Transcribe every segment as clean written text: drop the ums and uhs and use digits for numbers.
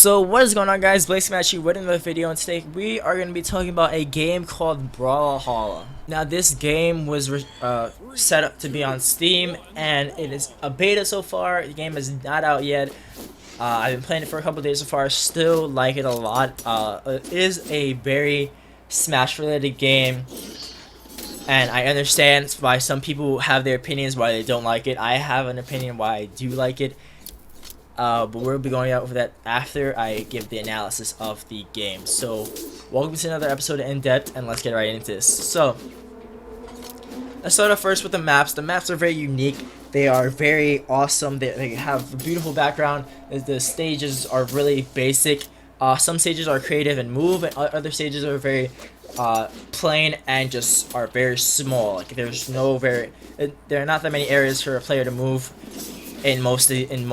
So what is going on, guys? Blaze Smash with another video, and today we are going to be talking about a game called Brawlhalla. Now this game was set up to be on Steam, and it is a beta so far. The game is not out yet. I've been playing it for a couple days so far. Still like it a lot. It is a very Smash related game, and I understand why some people have their opinions why they don't like it. I have an opinion why I do like it. But we'll be going over that after I give the analysis of the game. So, welcome to another episode of In Depth, and let's get right into this. So, let's start off first with the maps. The maps are very unique. They are very awesome. They have a beautiful background. The stages are really basic. Some stages are creative and move, and other stages are very plain and just are very small. Like there are not that many areas for a player to move. In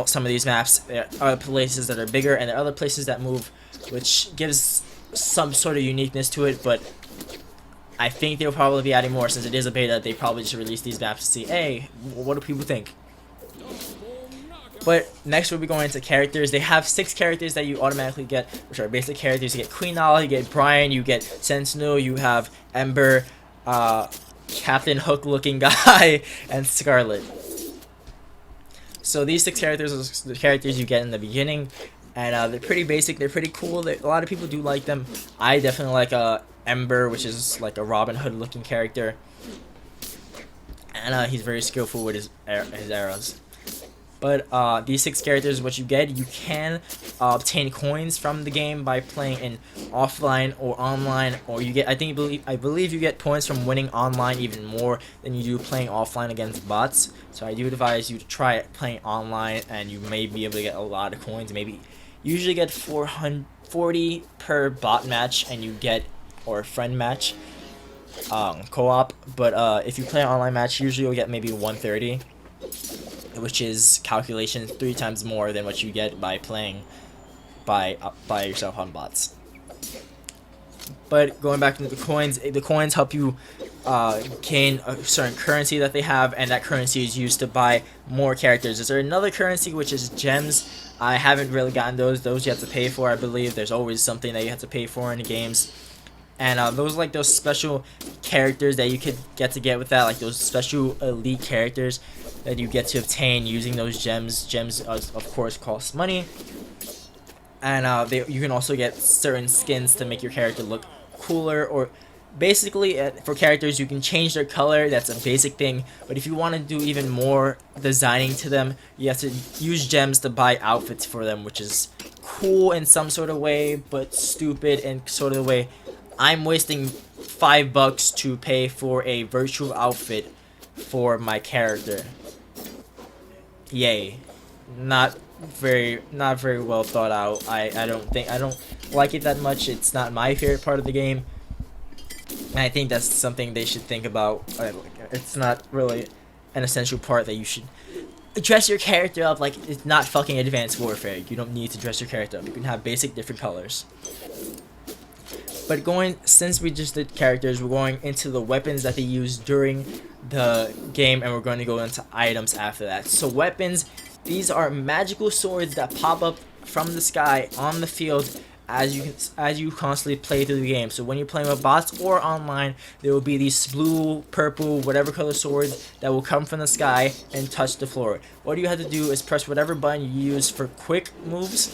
some of these maps, there are places that are bigger, and there are other places that move, which gives some sort of uniqueness to it. But I think they'll probably be adding more since it is a beta. They probably just release these maps to see, hey, what do people think? But next we'll be going into characters. They have 6 characters that you automatically get, which are basic characters. You get Brawlhalla, you get Brian, you get Sentinel, you have Ember, Captain Hook looking guy, and Scarlet. So these 6 characters are the characters you get in the beginning, and they're pretty basic. They're pretty cool. A lot of people do like them. I definitely like Ember, which is like a Robin Hood looking character, and he's very skillful with his arrows. But these 6 characters, what you get, you can obtain coins from the game by playing in offline or online, or you get, I believe you get points from winning online even more than you do playing offline against bots. So I do advise you to try it playing online, and you may be able to get a lot of coins. Maybe usually get 440 per bot match, and you get, or friend match, co-op. But if you play an online match, usually you'll get maybe 130. Which is calculation 3 times more than what you get by playing by yourself on bots. But going back to the coins help you gain a certain currency that they have, and that currency is used to buy more characters. Is there another currency which is gems? I haven't really gotten those. Those you have to pay for, I believe. There's always something that you have to pay for in the games. And those are like those special characters that you could get with that, like those special elite characters that you get to obtain using those gems. Gems, of course, cost money. And you can also get certain skins to make your character look cooler. Or basically, for characters, you can change their color. That's a basic thing. But if you want to do even more designing to them, you have to use gems to buy outfits for them, which is cool in some sort of way, but stupid in sort of the way I'm wasting $5 to pay for a virtual outfit for my character. Yay. Not very well thought out. I don't like it that much. It's not my favorite part of the game. And I think that's something they should think about. It's not really an essential part that you should dress your character up like it's not fucking Advanced Warfare. You don't need to dress your character up. You can have basic different colors. But since we just did characters, we're going into the weapons that they use during the game, and we're going to go into items after that. So weapons, these are magical swords that pop up from the sky on the field as you constantly play through the game. So when you're playing with bots or online, there will be these blue, purple, whatever color swords that will come from the sky and touch the floor. What you have to do is press whatever button you use for quick moves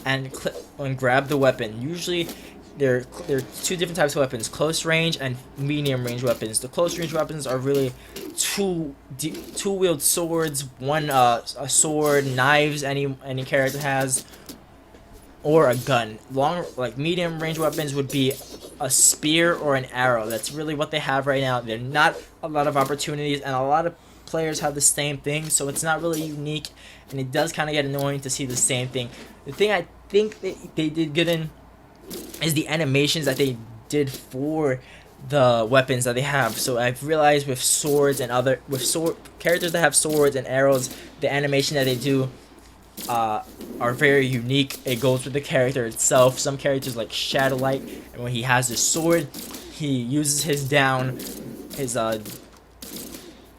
and click and grab the weapon. Usually there are 2 different types of weapons: close range and medium range weapons. The close range weapons are really two-wielded swords, a sword, knives any character has, or a gun. Medium range weapons would be a spear or an arrow. That's really what they have right now. There are not a lot of opportunities, and a lot of players have the same thing, so it's not really unique, and it does kind of get annoying to see the same thing. The thing I think they did good in is the animations that they did for the weapons that they have. So I've realized with swords and characters that have swords and arrows, the animation that they do are very unique. It goes with the character itself. Some characters like Shadowlight, and when he has his sword, he uses his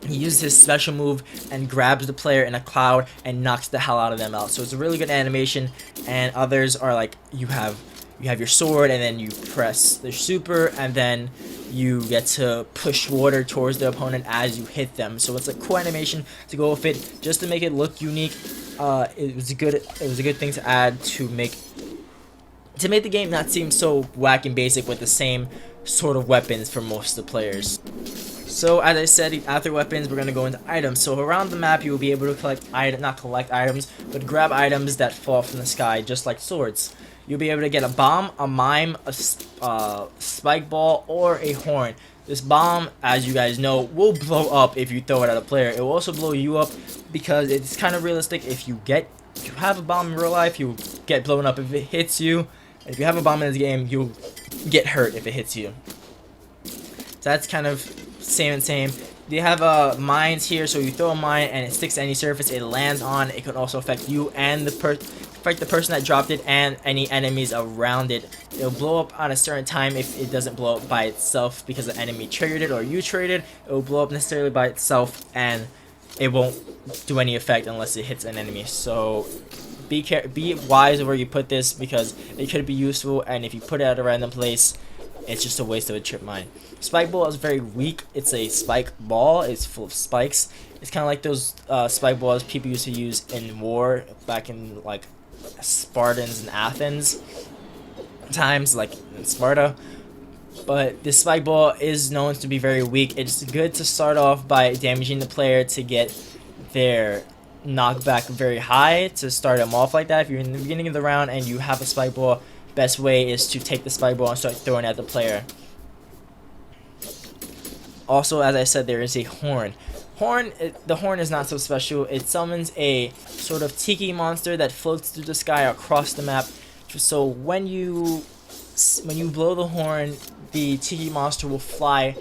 he uses his special move and grabs the player in a cloud and knocks the hell out of them out. So it's a really good animation. And others are like you have your sword and then you press the super and then you get to push water towards the opponent as you hit them. So it's a cool animation to go with it, just to make it look unique. It was a good thing to add to make the game not seem so whack and basic with the same sort of weapons for most of the players. So as I said, after weapons, we're gonna go into items. So around the map, you will be able to not collect items, but grab items that fall from the sky, just like swords. You'll be able to get a bomb, a mime, a spike ball, or a horn. This bomb, as you guys know, will blow up if you throw it at a player. It will also blow you up because it's kind of realistic. If you have a bomb in real life, you get blown up if it hits you. If you have a bomb in this game, you'll get hurt if it hits you. So that's kind of same and same. They have mines here, so you throw a mine and it sticks to any surface it lands on. It could also affect you and the person that dropped it and any enemies around it. It'll blow up on a certain time if it doesn't blow up by itself because the enemy triggered it or you triggered it. It will blow up necessarily by itself and it won't do any effect unless it hits an enemy. So be wise where you put this because it could be useful, and if you put it at a random place, it's just a waste of a trip mine. Spike ball is very weak. It's a spike ball. It's full of spikes. It's kind of like those spike balls people used to use in war back in like Spartans and Athens times, like in Sparta. But this spike ball is known to be very weak. It's good to start off by damaging the player to get their knockback very high to start them off like that. If you're in the beginning of the round and you have a spike ball, best way is to take the spike ball and start throwing at the player. Also, as I said, there is a horn. The horn is not so special. It summons a sort of tiki monster that floats through the sky across the map. So when you blow the horn, the tiki monster will fly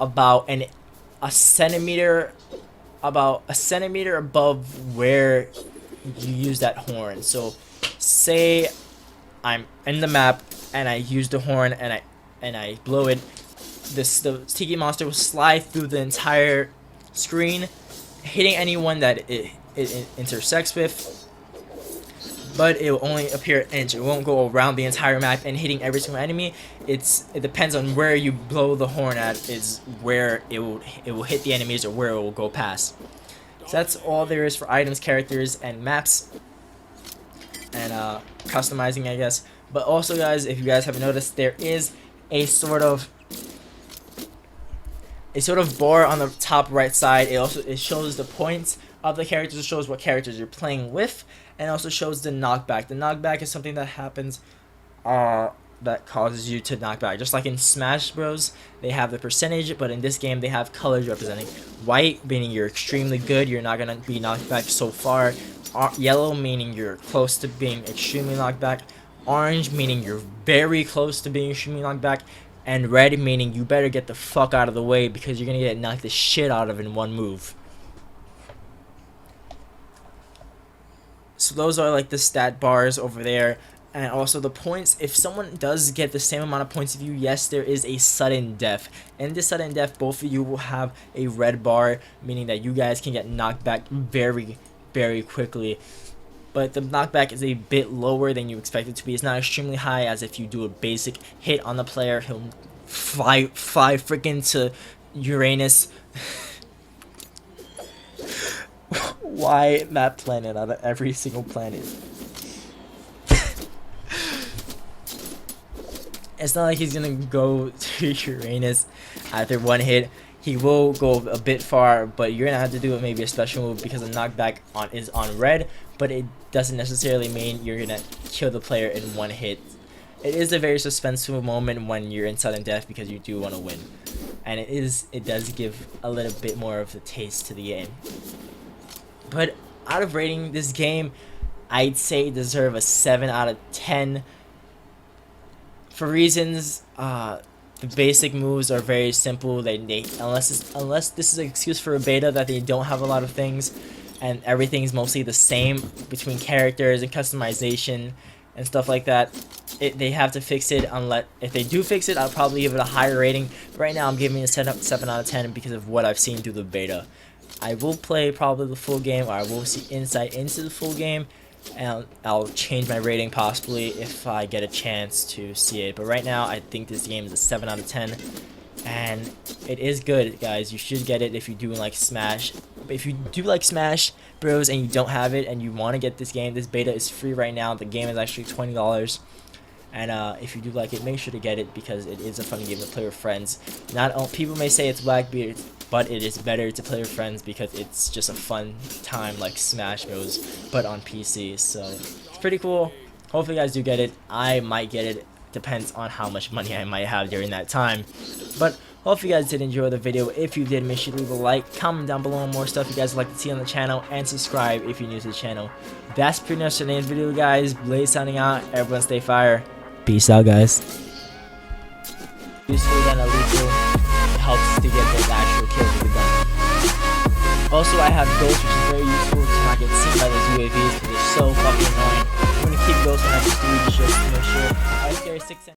about a centimeter above where you use that horn. So say I'm in the map and I use the horn and I blow it. The tiki monster will slide through the entire screen, hitting anyone that it intersects with, but it will only appear an inch. It won't go around the entire map and hitting every single enemy. It depends on where you blow the horn at is where it will hit the enemies or where it will go past. So that's all there is for items, characters, and maps, and customizing, I guess. But also, guys, if you guys haven't noticed, there is a sort of bar on the top right side. It shows the points of the characters. It shows what characters you're playing with, and also shows the knockback. The knockback is something that happens that causes you to knock back. Just like in Smash Bros, they have the percentage, but in this game they have colors representing. White meaning you're extremely good, you're not gonna be knocked back so far. Yellow meaning you're close to being extremely knocked back. Orange meaning you're very close to being extremely knocked back. And red meaning you better get the fuck out of the way because you're gonna get knocked the shit out of in one move. So those are like the stat bars over there. And also the points. If someone does get the same amount of points of you, yes, there is a sudden death. In this sudden death, both of you will have a red bar, meaning that you guys can get knocked back very, very quickly. But the knockback is a bit lower than you expect it to be. It's not extremely high, as if you do a basic hit on the player, he'll fly freaking to Uranus. Why that planet out of every single planet? It's not like he's gonna go to Uranus after one hit. He will go a bit far, but you're gonna have to do it maybe a special move because the knockback is on red, but it doesn't necessarily mean you're gonna kill the player in one hit. It is a very suspenseful moment when you're in sudden death because you do want to win, and it does give a little bit more of the taste to the game. But out of rating this game, I'd say it deserves a 7 out of 10. For reasons, the basic moves are very simple. Unless this is an excuse for a beta that they don't have a lot of things, and everything's mostly the same between characters and customization and stuff like that. They have to fix it. Unless if they do fix it, I'll probably give it a higher rating. But right now I'm giving it a 7 out of 10 because of what I've seen through the beta. I will play probably the full game, or I will see insight into the full game, and I'll change my rating possibly if I get a chance to see it. But right now I think this game is a 7 out of 10, and it is good, guys. You should get it if you do like Smash. But if you do like Smash Bros and you don't have it and you want to get this game, this beta is free right now. The game is actually $20. And if you do like it, make sure to get it because it is a fun game to play with friends. Not all people may say it's Blackbeard, but it is better to play with friends because it's just a fun time like Smash Bros, but on PC. So it's pretty cool. Hopefully you guys do get it. I might get it. Depends on how much money I might have during that time. But hopefully you guys did enjoy the video. If you did, make sure to leave a like, comment down below on more stuff you guys would like to see on the channel, and subscribe if you're new to the channel. That's pretty much today's video, guys. Blaze signing out. Everyone stay fire. Peace out, guys. Useful than illegal. It helps to get those actual kills with the gun. Also, I have ghosts, which is very useful to not get seen by those UAVs because they're so fucking annoying. I'm gonna keep ghosts when I just do just to make sure. I scare 6